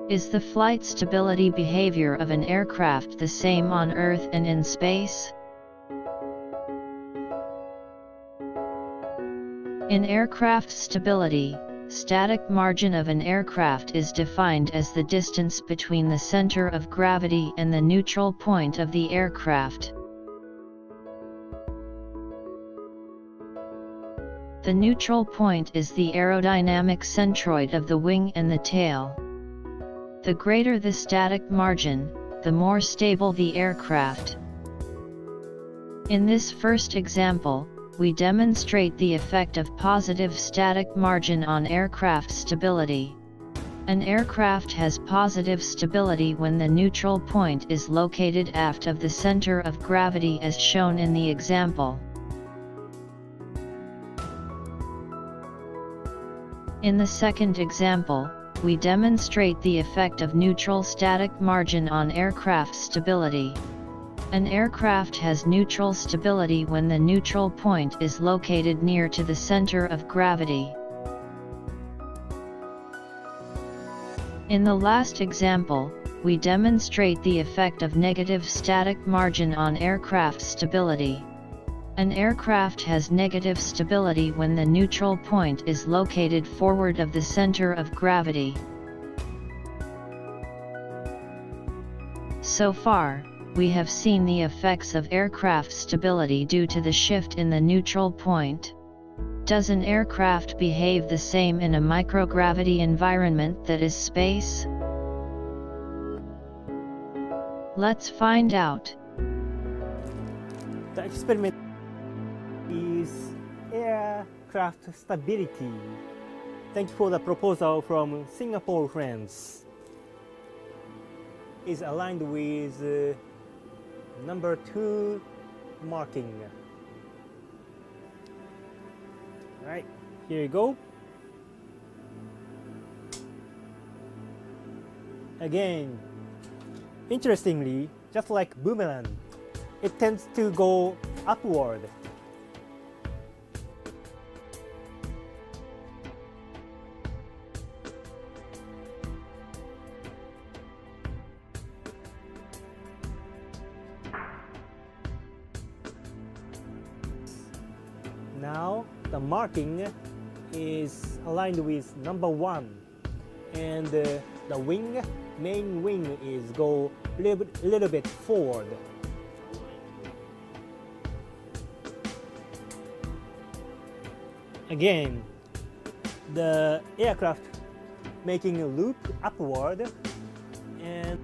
Is the flight stability behavior of an aircraft the same on Earth and in space? In aircraft stability, static margin of an aircraft is defined as the distance between the center of gravity and the neutral point of the aircraft. The neutral point is the aerodynamic centroid of the wing and the tail. The greater the static margin, the more stable the aircraft. In this first example, we demonstrate the effect of positive static margin on aircraft stability. An aircraft has positive stability when the neutral point is located aft of the center of gravity as shown in the example. In the second example, we demonstrate the effect of neutral static margin on aircraft stability. An aircraft has neutral stability when the neutral point is located near to the center of gravity. In the last example, we demonstrate the effect of negative static margin on aircraft stability. An aircraft has negative stability when the neutral point is located forward of the center of gravity. So far, we have seen the effects of aircraft stability due to the shift in the neutral point. Does an aircraft behave the same in a microgravity environment that is space? Let's find out. The experiment is aircraft stability. Thank you for the proposal from Singapore friends. Is aligned with number 2 marking. Alright, here you go. Again, interestingly, just like boomerang, it tends to go upward. Now the marking is aligned with number 1, and the main wing is go a little bit forward. Again, the aircraft making a loop upward, and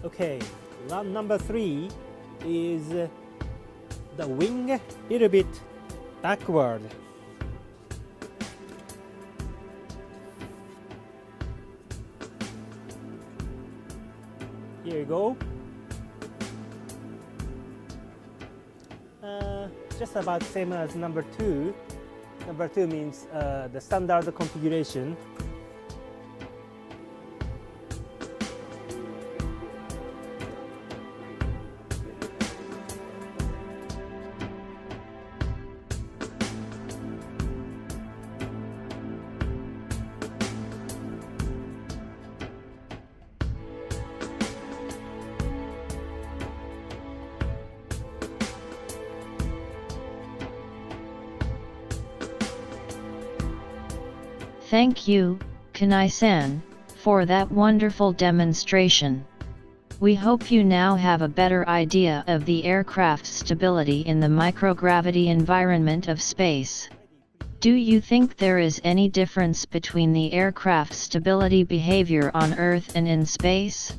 okay, number 3 is the wing a little bit backward. Here you go. Just about same as number 2. Number 2 means the standard configuration. Thank you, Kanai-san, for that wonderful demonstration. We hope you now have a better idea of the aircraft's stability in the microgravity environment of space. Do you think there is any difference between the aircraft's stability behavior on Earth and in space?